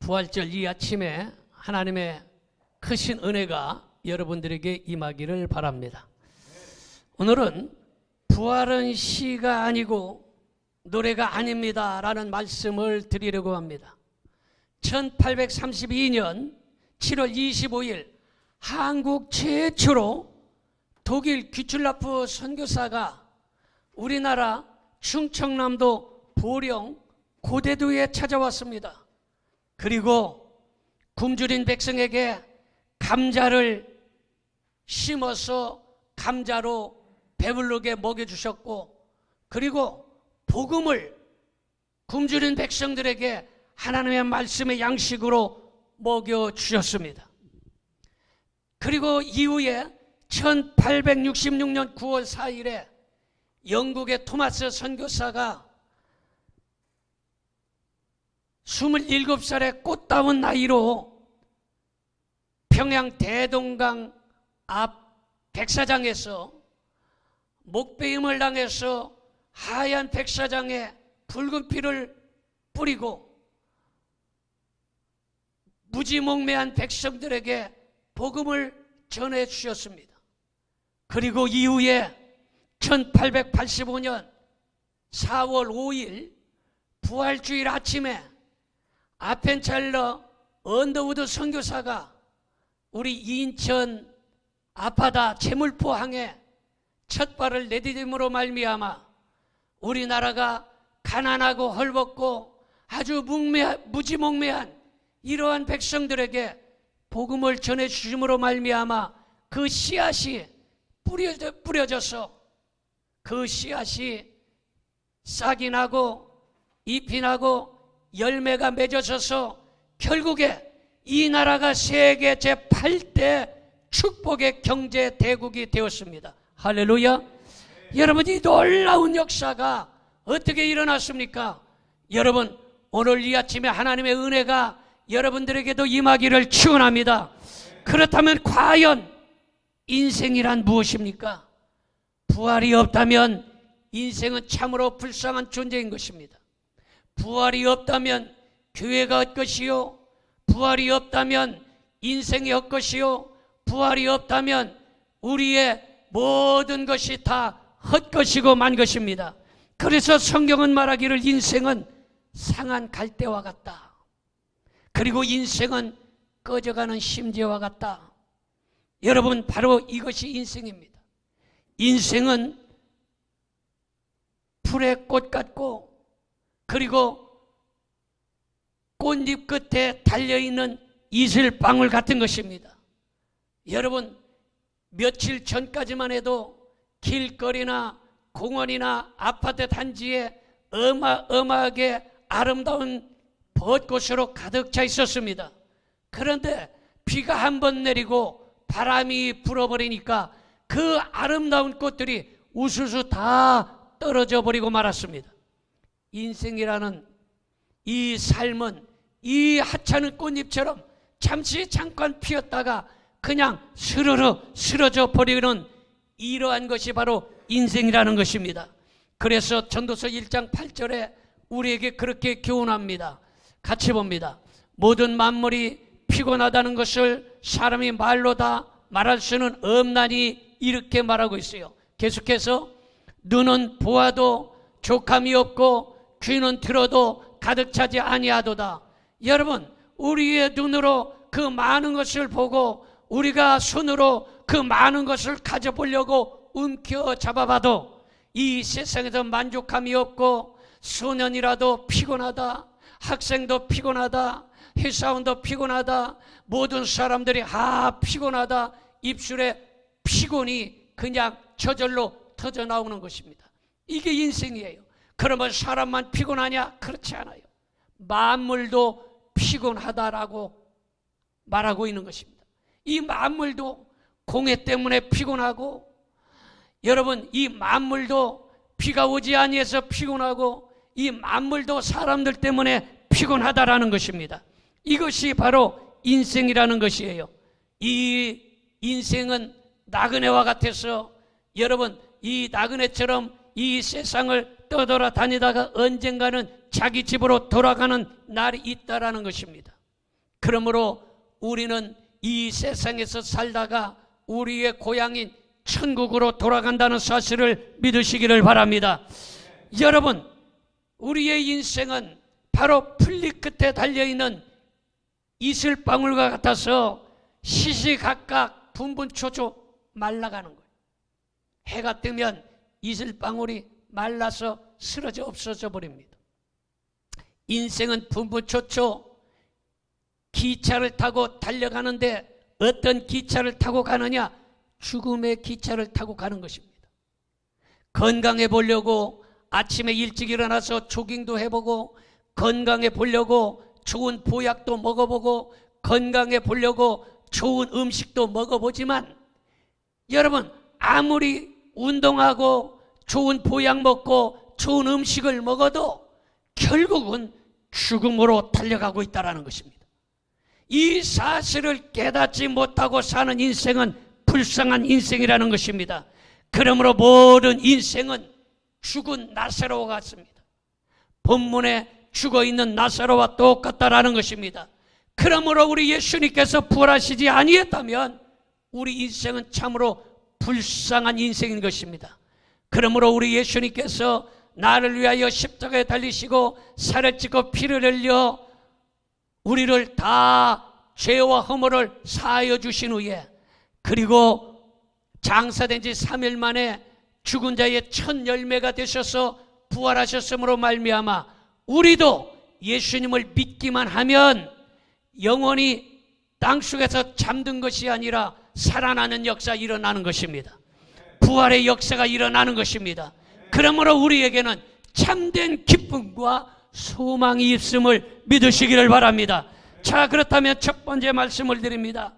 부활절 이 아침에 하나님의 크신 은혜가 여러분들에게 임하기를 바랍니다. 오늘은 부활은 시가 아니고 노래가 아닙니다 라는 말씀을 드리려고 합니다. 1832년 7월 25일 한국 최초로 독일 귀출라프 선교사가 우리나라 충청남도 보령 고대도에 찾아왔습니다. 그리고 굶주린 백성에게 감자를 심어서 감자로 배부르게 먹여주셨고, 그리고 복음을 굶주린 백성들에게 하나님의 말씀의 양식으로 먹여주셨습니다. 그리고 이후에 1866년 9월 4일에 영국의 토마스 선교사가 27살의 꽃다운 나이로 평양 대동강 앞 백사장에서 목베임을 당해서 하얀 백사장에 붉은 피를 뿌리고 무지몽매한 백성들에게 복음을 전해 주셨습니다. 그리고 이후에 1885년 4월 5일 부활주일 아침에 아펜찰러 언더우드 선교사가 우리 인천 아파다 제물포항에 첫 발을 내디딤으로 말미암아 우리나라가 가난하고 헐벗고 아주 무지몽매한 이러한 백성들에게 복음을 전해주심으로 말미암아 그 씨앗이 뿌려져서 그 씨앗이 싹이 나고 잎이 나고 열매가 맺어져서 결국에 이 나라가 세계 제8대 축복의 경제 대국이 되었습니다. 할렐루야. 여러분, 이 놀라운 역사가 어떻게 일어났습니까? 여러분, 오늘 이 아침에 하나님의 은혜가 여러분들에게도 임하기를 축원합니다. 그렇다면 과연 인생이란 무엇입니까? 부활이 없다면 인생은 참으로 불쌍한 존재인 것입니다. 부활이 없다면 교회가 헛것이요, 부활이 없다면 인생이 헛것이요, 부활이 없다면 우리의 모든 것이 다 헛것이고 만 것입니다. 그래서 성경은 말하기를 인생은 상한 갈대와 같다. 그리고 인생은 꺼져가는 심지와 같다. 여러분, 바로 이것이 인생입니다. 인생은 풀의 꽃 같고, 그리고 꽃잎 끝에 달려있는 이슬방울 같은 것입니다. 여러분, 며칠 전까지만 해도 길거리나 공원이나 아파트 단지에 어마어마하게 아름다운 벚꽃으로 가득 차 있었습니다. 그런데 비가 한 번 내리고 바람이 불어버리니까 그 아름다운 꽃들이 우수수 다 떨어져 버리고 말았습니다. 인생이라는 이 삶은 이 하찮은 꽃잎처럼 잠깐 피었다가 그냥 스르르 쓰러져 버리는 이러한 것이 바로 인생이라는 것입니다. 그래서 전도서 1장 8절에 우리에게 그렇게 교훈합니다. 같이 봅니다. 모든 만물이 피곤하다는 것을 사람이 말로 다 말할 수는 없나니 이렇게 말하고 있어요. 계속해서 눈은 보아도 족함이 없고 귀는 들어도 가득 차지 아니하도다. 여러분, 우리의 눈으로 그 많은 것을 보고 우리가 손으로 그 많은 것을 가져보려고 움켜잡아봐도 이 세상에서 만족함이 없고, 소년이라도 피곤하다, 학생도 피곤하다, 회사원도 피곤하다, 모든 사람들이 피곤하다, 입술에 피곤이 그냥 저절로 터져 나오는 것입니다. 이게 인생이에요. 그러면 사람만 피곤하냐? 그렇지 않아요. 만물도 피곤하다라고 말하고 있는 것입니다. 이 만물도 공해 때문에 피곤하고, 여러분, 이 만물도 비가 오지 아니해서 피곤하고, 이 만물도 사람들 때문에 피곤하다라는 것입니다. 이것이 바로 인생이라는 것이에요. 이 인생은 나그네와 같아서, 여러분, 이 나그네처럼 이 세상을 떠돌아다니다가 언젠가는 자기 집으로 돌아가는 날이 있다라는 것입니다. 그러므로 우리는 이 세상에서 살다가 우리의 고향인 천국으로 돌아간다는 사실을 믿으시기를 바랍니다. 여러분, 우리의 인생은 바로 풀잎 끝에 달려있는 이슬방울과 같아서 시시각각 분분초초 말라가는 거예요. 해가 뜨면 이슬방울이 말라서 쓰러져 없어져 버립니다. 인생은 분분초초 기차를 타고 달려가는데 어떤 기차를 타고 가느냐? 죽음의 기차를 타고 가는 것입니다. 건강해 보려고 아침에 일찍 일어나서 조깅도 해보고, 건강해 보려고 좋은 보약도 먹어보고, 건강해 보려고 좋은 음식도 먹어보지만, 여러분, 아무리 운동하고 좋은 보약 먹고 좋은 음식을 먹어도 결국은 죽음으로 달려가고 있다는 것입니다. 이 사실을 깨닫지 못하고 사는 인생은 불쌍한 인생이라는 것입니다. 그러므로 모든 인생은 죽은 나사로와 같습니다. 본문에 죽어있는 나사로와 똑같다라는 것입니다. 그러므로 우리 예수님께서 부활하시지 아니했다면 우리 인생은 참으로 불쌍한 인생인 것입니다. 그러므로 우리 예수님께서 나를 위하여 십자가에 달리시고 살을 찢고 피를 흘려 우리를 다 죄와 허물을 사하여 주신 후에, 그리고 장사된 지 3일 만에 죽은 자의 첫 열매가 되셔서 부활하셨으므로 말미암아 우리도 예수님을 믿기만 하면 영원히 땅속에서 잠든 것이 아니라 살아나는 역사가 일어나는 것입니다. 부활의 역사가 일어나는 것입니다. 그러므로 우리에게는 참된 기쁨과 소망이 있음을 믿으시기를 바랍니다. 자, 그렇다면 첫 번째 말씀을 드립니다.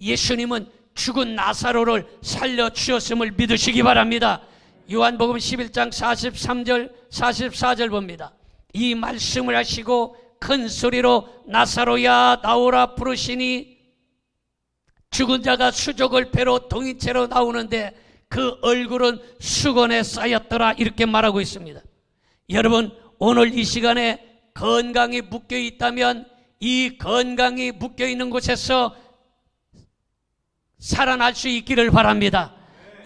예수님은 죽은 나사로를 살려주셨음을 믿으시기 바랍니다. 요한복음 11장 43절 44절 봅니다. 이 말씀을 하시고 큰 소리로 나사로야 나오라 부르시니 죽은 자가 수족을 배로 동이채로 나오는데 그 얼굴은 수건에 쌓였더라, 이렇게 말하고 있습니다. 여러분, 오늘 이 시간에 건강이 묶여 있다면 이 건강이 묶여 있는 곳에서 살아날 수 있기를 바랍니다.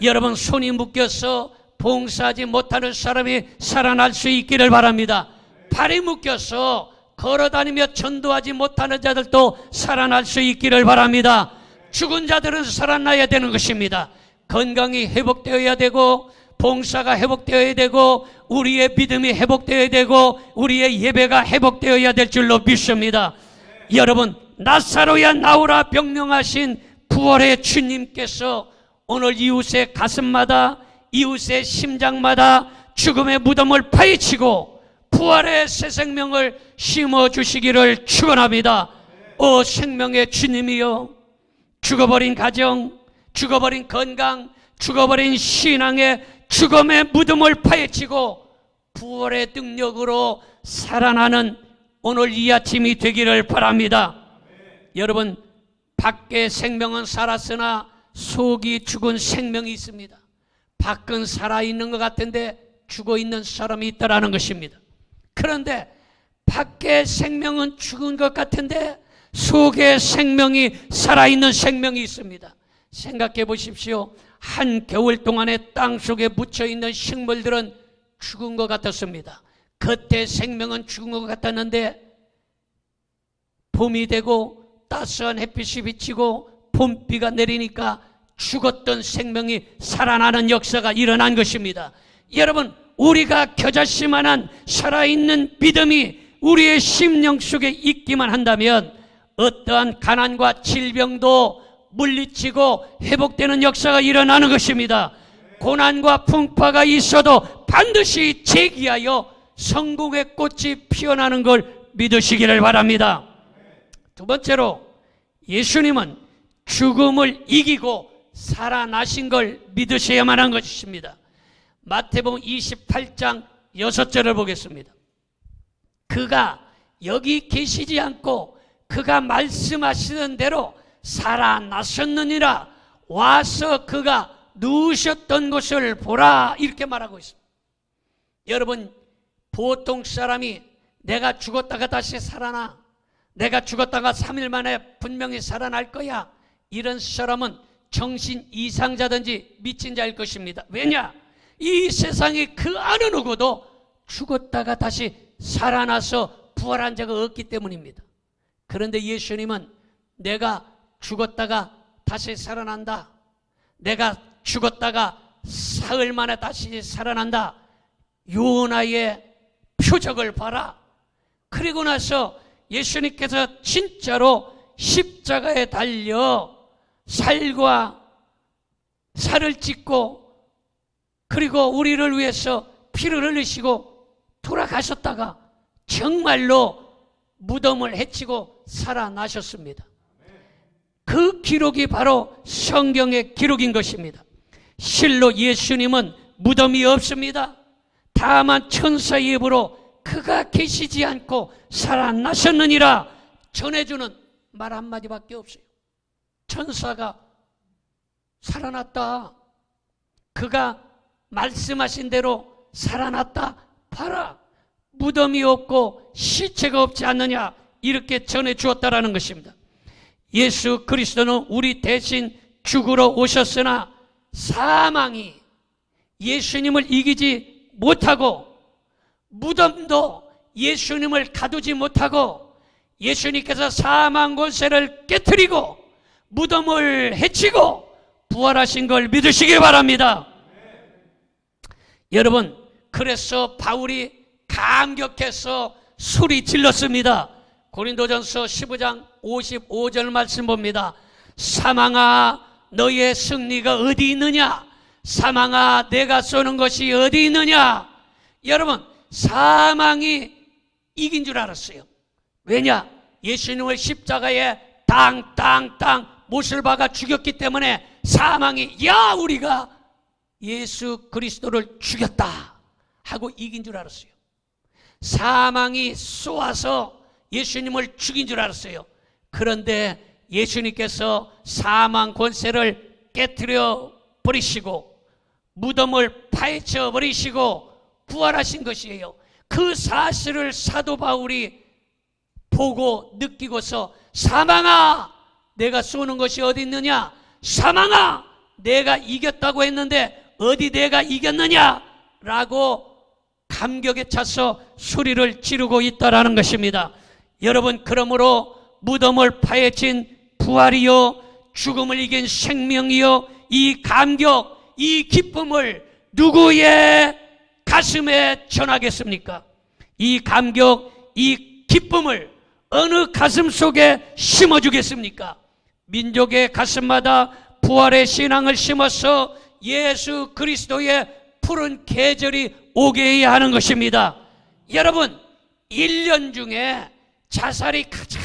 여러분, 손이 묶여서 봉사하지 못하는 사람이 살아날 수 있기를 바랍니다. 발이 묶여서 걸어다니며 전도하지 못하는 자들도 살아날 수 있기를 바랍니다. 죽은 자들은 살아나야 되는 것입니다. 건강이 회복되어야 되고, 봉사가 회복되어야 되고, 우리의 믿음이 회복되어야 되고, 우리의 예배가 회복되어야 될 줄로 믿습니다. 여러분, 나사로야 나오라 명령하신 부활의 주님께서 오늘 이웃의 가슴마다, 이웃의 심장마다 죽음의 무덤을 파헤치고 부활의 새 생명을 심어주시기를 축원합니다. 오 생명의 주님이여, 죽어버린 가정, 죽어버린 건강, 죽어버린 신앙의 죽음의 무덤을 파헤치고 부활의 능력으로 살아나는 오늘 이 아침이 되기를 바랍니다. 여러분, 밖에 생명은 살았으나 속이 죽은 생명이 있습니다. 밖은 살아있는 것 같은데 죽어있는 사람이 있다는 것입니다. 그런데 밖에 생명은 죽은 것 같은데 속에 생명이 살아있는 생명이 있습니다. 생각해 보십시오. 한겨울 동안에 땅속에 묻혀있는 식물들은 죽은 것 같았습니다. 겉에 생명은 죽은 것 같았는데 봄이 되고 따스한 햇빛이 비치고 봄비가 내리니까 죽었던 생명이 살아나는 역사가 일어난 것입니다. 여러분, 우리가 겨자씨만한 살아있는 믿음이 우리의 심령 속에 있기만 한다면 어떠한 가난과 질병도 물리치고 회복되는 역사가 일어나는 것입니다. 고난과 풍파가 있어도 반드시 재기하여 성공의 꽃이 피어나는 걸 믿으시기를 바랍니다. 두 번째로, 예수님은 죽음을 이기고 살아나신 걸 믿으셔야만 한 것입니다. 마태복음 28장 6절을 보겠습니다. 그가 여기 계시지 않고 그가 말씀하시던 대로 살아나셨느니라, 와서 그가 누우셨던 곳을 보라, 이렇게 말하고 있습니다. 여러분, 보통 사람이 내가 죽었다가 다시 살아나, 내가 죽었다가 3일 만에 분명히 살아날 거야. 이런 사람은 정신 이상자든지 미친 자일 것입니다. 왜냐? 이 세상에 그 어느 누구도 죽었다가 다시 살아나서 부활한 자가 없기 때문입니다. 그런데 예수님은 내가 죽었다가 다시 살아난다. 내가 죽었다가 사흘 만에 다시 살아난다. 요나의 표적을 봐라. 그리고 나서 예수님께서 진짜로 십자가에 달려 살과 살을 찢고 그리고 우리를 위해서 피를 흘리시고 돌아가셨다가 정말로 무덤을 헤치고 살아나셨습니다. 그 기록이 바로 성경의 기록인 것입니다. 실로 예수님은 무덤이 없습니다. 다만 천사의 입으로 그가 계시지 않고 살아나셨느니라 전해주는 말 한마디밖에 없어요. 천사가 살아났다. 그가 말씀하신 대로 살아났다. 봐라. 무덤이 없고 시체가 없지 않느냐. 이렇게 전해주었다라는 것입니다. 예수 그리스도는 우리 대신 죽으러 오셨으나 사망이 예수님을 이기지 못하고 무덤도 예수님을 가두지 못하고 예수님께서 사망 권세를 깨트리고 무덤을 해치고 부활하신 걸 믿으시기 바랍니다. 여러분, 그래서 바울이 감격해서 소리 질렀습니다. 고린도전서 15장 55절 말씀 봅니다. 사망아 너의 승리가 어디 있느냐? 사망아 내가 쏘는 것이 어디 있느냐? 여러분, 사망이 이긴 줄 알았어요. 왜냐? 예수님을 십자가에 땅땅땅 못을 박아 죽였기 때문에 사망이 야 우리가 예수 그리스도를 죽였다 하고 이긴 줄 알았어요. 사망이 쏘아서 예수님을 죽인 줄 알았어요. 그런데 예수님께서 사망 권세를 깨트려 버리시고 무덤을 파헤쳐 버리시고 부활하신 것이에요. 그 사실을 사도 바울이 보고 느끼고서 사망아 내가 쏘는 것이 어디 있느냐? 사망아 내가 이겼다고 했는데 어디 내가 이겼느냐? 라고 감격에 차서 소리를 지르고 있다라는 것입니다. 여러분, 그러므로 무덤을 파헤친 부활이요 죽음을 이긴 생명이요 이 감격, 이 기쁨을 누구의 가슴에 전하겠습니까? 이 감격, 이 기쁨을 어느 가슴 속에 심어주겠습니까? 민족의 가슴마다 부활의 신앙을 심어서 예수 그리스도의 푸른 계절이 오게 해야 하는 것입니다. 여러분, 1년 중에 자살이 가장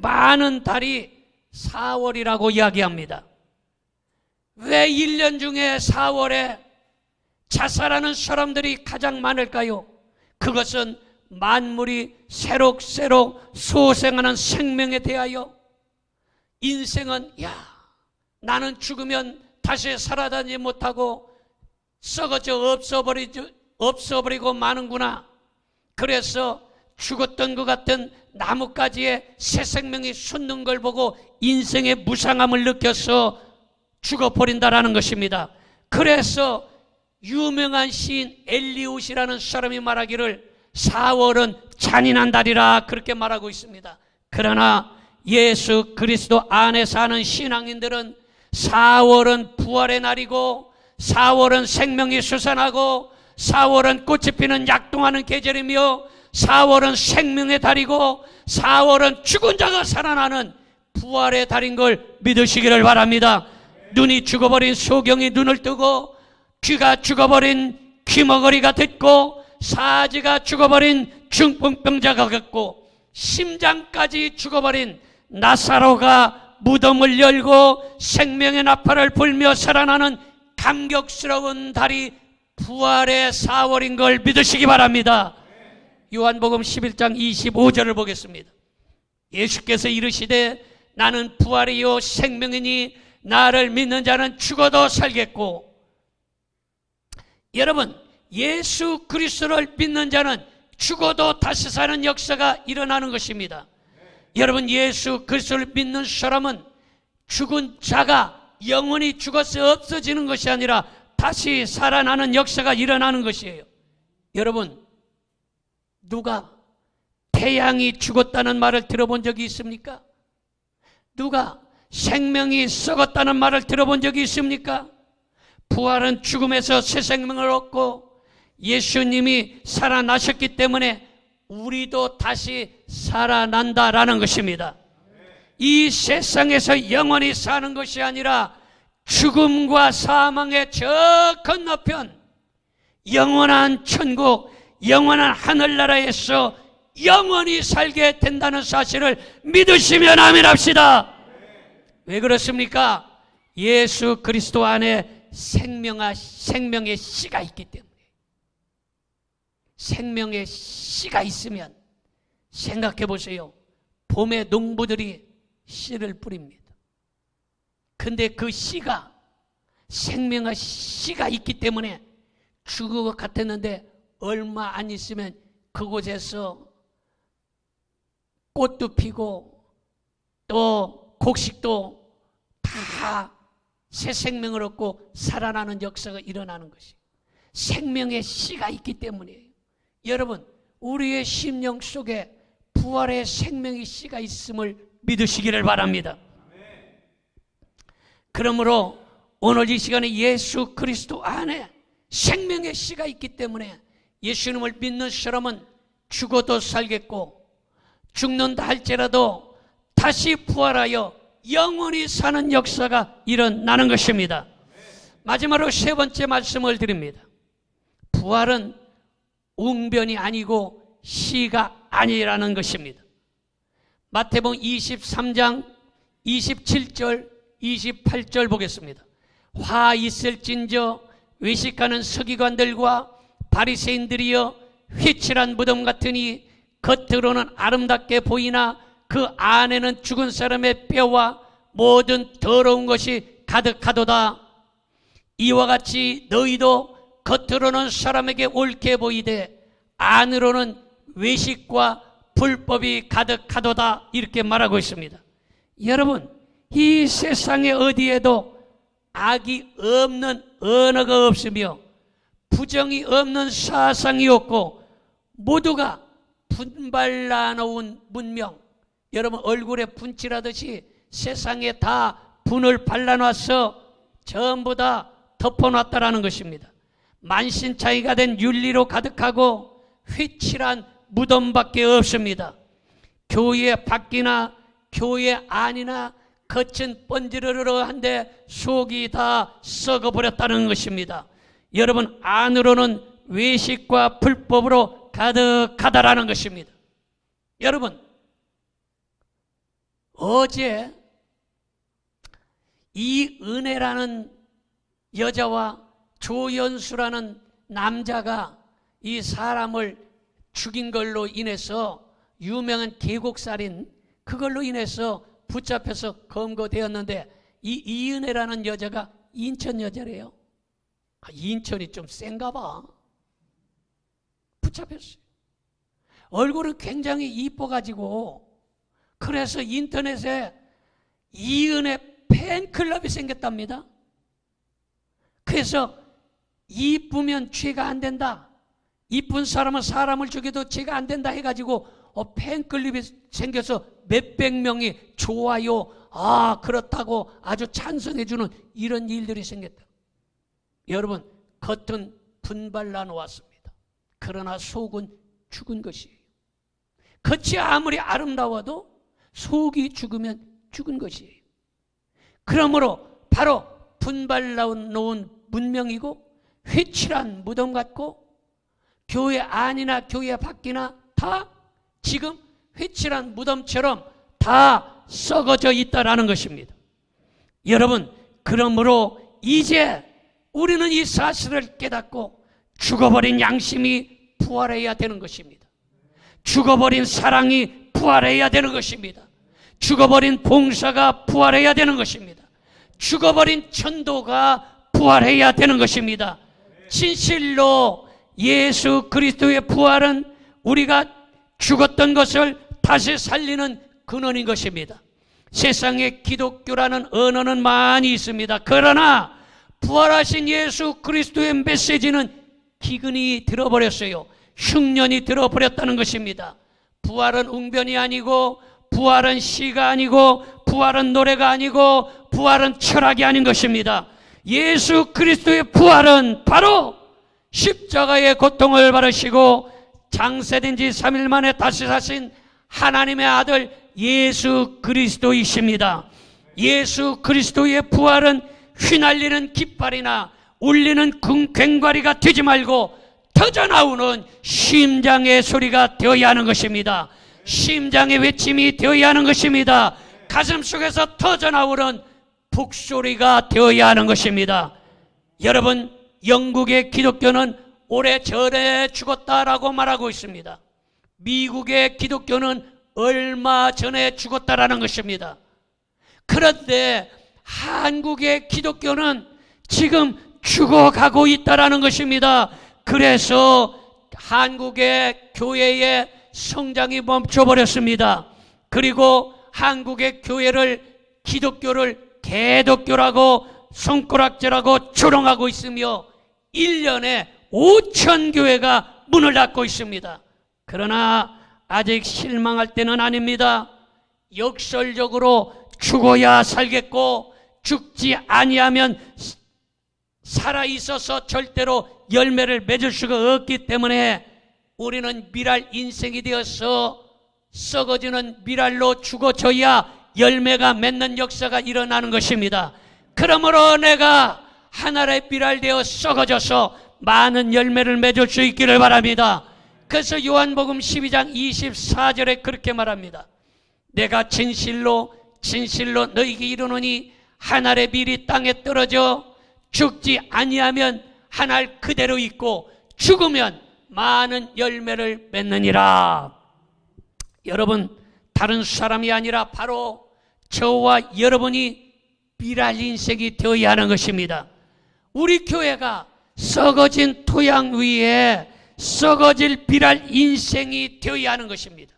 많은 달이 4월이라고 이야기합니다. 왜 1년 중에 4월에 자살하는 사람들이 가장 많을까요? 그것은 만물이 새록새록 소생하는 생명에 대하여 인생은 나는 죽으면 다시 살아다니지 못하고 썩어져 없어버리고 마는구나. 그래서 죽었던 것 같은 나뭇가지에 새 생명이 솟는 걸 보고 인생의 무상함을 느껴서 죽어버린다라는 것입니다. 그래서 유명한 시인 엘리웃이라는 사람이 말하기를 4월은 잔인한 달이라 그렇게 말하고 있습니다. 그러나 예수 그리스도 안에 사는 신앙인들은 4월은 부활의 날이고 4월은 생명이 솟아나고 4월은 꽃이 피는 약동하는 계절이며 4월은 생명의 달이고 4월은 죽은 자가 살아나는 부활의 달인 걸 믿으시기를 바랍니다. 눈이 죽어버린 소경이 눈을 뜨고 귀가 죽어버린 귀머거리가 듣고 사지가 죽어버린 중풍병자가 걷고 심장까지 죽어버린 나사로가 무덤을 열고 생명의 나팔을 불며 살아나는 감격스러운 달이 부활의 4월인 걸 믿으시기 바랍니다. 요한복음 11장 25절을 보겠습니다. 예수께서 이르시되 나는 부활이요 생명이니 나를 믿는 자는 죽어도 살겠고. 여러분, 예수 그리스도를 믿는 자는 죽어도 다시 사는 역사가 일어나는 것입니다. 여러분, 예수 그리스도를 믿는 사람은 죽은 자가 영원히 죽어서 없어지는 것이 아니라 다시 살아나는 역사가 일어나는 것이에요. 여러분, 누가 태양이 죽었다는 말을 들어본 적이 있습니까? 누가 생명이 썩었다는 말을 들어본 적이 있습니까? 부활은 죽음에서 새 생명을 얻고 예수님이 살아나셨기 때문에 우리도 다시 살아난다라는 것입니다. 이 세상에서 영원히 사는 것이 아니라 죽음과 사망의 저 건너편 영원한 천국, 영원한 하늘나라에서 영원히 살게 된다는 사실을 믿으시면 아멘 합시다. 왜 그렇습니까? 예수 그리스도 안에 생명의 씨가 있기 때문에. 생명의 씨가 있으면 생각해 보세요. 봄에 농부들이 씨를 뿌립니다. 근데 그 씨가, 생명의 씨가 있기 때문에 죽을 것 같았는데 얼마 안 있으면 그곳에서 꽃도 피고 또 곡식도 다 새 생명을 얻고 살아나는 역사가 일어나는 것이 생명의 씨가 있기 때문이에요. 여러분, 우리의 심령 속에 부활의 생명의 씨가 있음을 믿으시기를 바랍니다. 그러므로 오늘 이 시간에 예수 그리스도 안에 생명의 씨가 있기 때문에 예수님을 믿는 사람은 죽어도 살겠고 죽는다 할지라도 다시 부활하여 영원히 사는 역사가 일어나는 것입니다. 마지막으로 세 번째 말씀을 드립니다. 부활은 웅변이 아니고 시가 아니라는 것입니다. 마태복음 23장 27절 28절 보겠습니다. 화 있을진저 외식하는 서기관들과 바리새인들이여, 휘칠한 무덤 같으니 겉으로는 아름답게 보이나 그 안에는 죽은 사람의 뼈와 모든 더러운 것이 가득하도다. 이와 같이 너희도 겉으로는 사람에게 옳게 보이되 안으로는 외식과 불법이 가득하도다. 이렇게 말하고 있습니다. 여러분, 이 세상에 어디에도 악이 없는 언어가 없으며 부정이 없는 사상이 없고 모두가 분발라 놓은 문명, 여러분 얼굴에 분칠하듯이 세상에 다 분을 발라놔서 전부 다 덮어놨다라는 것입니다. 만신창이가 된 윤리로 가득하고 휘칠한 무덤밖에 없습니다. 교회 밖이나 교회 안이나 겉은 번지르르한데 속이 다 썩어버렸다는 것입니다. 여러분, 안으로는 외식과 불법으로 가득하다라는 것입니다. 여러분, 어제 이은혜라는 여자와 조연수라는 남자가 이 사람을 죽인 걸로 인해서 유명한 계곡살인, 그걸로 인해서 붙잡혀서 검거되었는데 이 이은혜라는 여자가 인천 여자래요. 인천이 좀 센가 봐. 붙잡혔어요. 얼굴은 굉장히 이뻐가지고 그래서 인터넷에 이은혜 팬클럽이 생겼답니다. 그래서 이쁘면 죄가 안 된다, 이쁜 사람은 사람을 죽여도 죄가 안 된다 해가지고 팬클럽이 생겨서 몇백 명이 좋아요, 그렇다고 아주 찬성해주는 이런 일들이 생겼다. 여러분, 겉은 분발나 놓았습니다. 그러나 속은 죽은 것이에요. 겉이 아무리 아름다워도 속이 죽으면 죽은 것이에요. 그러므로 바로 분발나 놓은 문명이고 휘칠한 무덤 같고 교회 안이나 교회 밖이나 다 지금 휘칠한 무덤처럼 다 썩어져 있다라는 것입니다. 여러분, 그러므로 이제 우리는 이 사실을 깨닫고 죽어버린 양심이 부활해야 되는 것입니다. 죽어버린 사랑이 부활해야 되는 것입니다. 죽어버린 봉사가 부활해야 되는 것입니다. 죽어버린 천도가 부활해야 되는 것입니다. 진실로 예수 그리스도의 부활은 우리가 죽었던 것을 다시 살리는 근원인 것입니다. 세상에 기독교라는 언어는 많이 있습니다. 그러나 부활하신 예수 그리스도의 메시지는 기근이 들어버렸어요. 흉년이 들어버렸다는 것입니다. 부활은 웅변이 아니고, 부활은 시가 아니고, 부활은 노래가 아니고, 부활은 철학이 아닌 것입니다. 예수 그리스도의 부활은 바로 십자가의 고통을 받으시고 장세된 지 3일 만에 다시 사신 하나님의 아들 예수 그리스도이십니다. 예수 그리스도의 부활은 휘날리는 깃발이나 울리는 괭과리가 되지 말고 터져나오는 심장의 소리가 되어야 하는 것입니다. 심장의 외침이 되어야 하는 것입니다. 가슴 속에서 터져나오는 북소리가 되어야 하는 것입니다. 여러분, 영국의 기독교는 오래전에 죽었다라고 말하고 있습니다. 미국의 기독교는 얼마 전에 죽었다라는 것입니다. 그런데 한국의 기독교는 지금 죽어가고 있다라는 것입니다. 그래서 한국의 교회의 성장이 멈춰버렸습니다. 그리고 한국의 교회를, 기독교를 개독교라고 손가락질하고 조롱하고 있으며 1년에 5천 교회가 문을 닫고 있습니다. 그러나 아직 실망할 때는 아닙니다. 역설적으로 죽어야 살겠고 죽지 아니하면 살아있어서 절대로 열매를 맺을 수가 없기 때문에 우리는 미랄 인생이 되어서 썩어지는 미랄로 죽어져야 열매가 맺는 역사가 일어나는 것입니다. 그러므로 내가 하늘의 미랄 되어 썩어져서 많은 열매를 맺을 수 있기를 바랍니다. 그래서 요한복음 12장 24절에 그렇게 말합니다. 내가 진실로 진실로 너희에게 이르노니 한 알의 밀이 땅에 떨어져 죽지 아니하면 한 알 그대로 있고 죽으면 많은 열매를 맺느니라. 여러분, 다른 사람이 아니라 바로 저와 여러분이 미랄 인생이 되어야 하는 것입니다. 우리 교회가 썩어진 토양 위에 썩어질 미랄 인생이 되어야 하는 것입니다.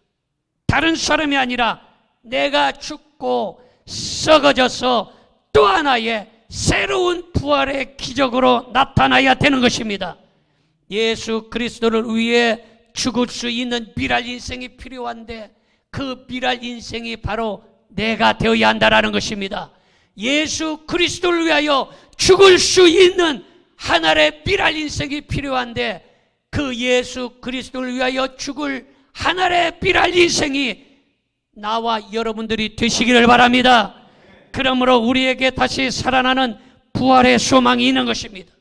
다른 사람이 아니라 내가 죽고 썩어져서 또 하나의 새로운 부활의 기적으로 나타나야 되는 것입니다. 예수 그리스도를 위해 죽을 수 있는 미랄 인생이 필요한데 그 미랄 인생이 바로 내가 되어야 한다는 것입니다. 예수 그리스도를 위하여 죽을 수 있는 하늘의 미랄 인생이 필요한데 그 예수 그리스도를 위하여 죽을 하늘의 미랄 인생이 나와 여러분들이 되시기를 바랍니다. 그러므로 우리에게 다시 살아나는 부활의 소망이 있는 것입니다.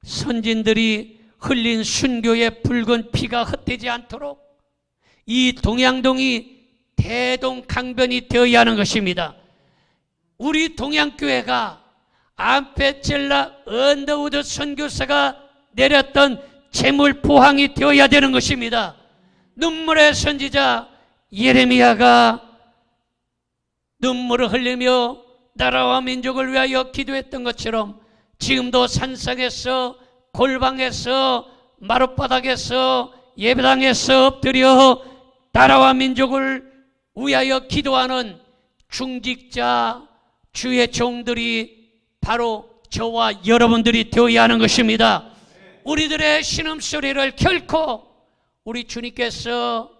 선진들이 흘린 순교의 붉은 피가 흩어지지 않도록 이 동양동이 대동강변이 되어야 하는 것입니다. 우리 동양교회가 암페첼라 언더우드 선교사가 내렸던 재물포항이 되어야 되는 것입니다. 눈물의 선지자 예레미야가 눈물을 흘리며 나라와 민족을 위하여 기도했던 것처럼 지금도 산상에서 골방에서 마룻바닥에서 예배당에서 엎드려 나라와 민족을 위하여 기도하는 중직자 주의 종들이 바로 저와 여러분들이 되어야 하는 것입니다. 우리들의 신음소리를 결코 우리 주님께서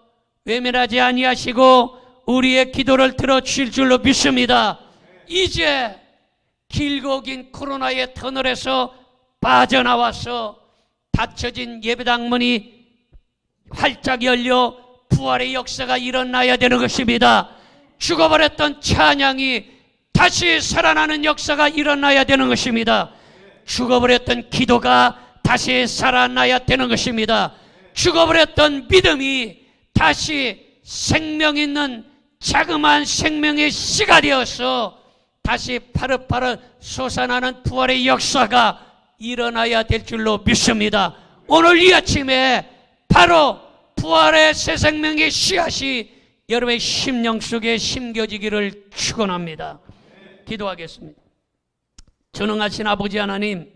외면하지 아니하시고 우리의 기도를 들어주실 줄로 믿습니다. 이제 길고 긴 코로나의 터널에서 빠져나와서 닫혀진 예배당 문이 활짝 열려 부활의 역사가 일어나야 되는 것입니다. 죽어버렸던 찬양이 다시 살아나는 역사가 일어나야 되는 것입니다. 죽어버렸던 기도가 다시 살아나야 되는 것입니다. 죽어버렸던 믿음이 다시 생명 있는 자그마한 생명의 씨가 되어서 다시 파릇파릇 솟아나는 부활의 역사가 일어나야 될 줄로 믿습니다. 오늘 이 아침에 바로 부활의 새 생명의 씨앗이 여러분의 심령 속에 심겨지기를 축원합니다. 기도하겠습니다. 전능하신 아버지 하나님,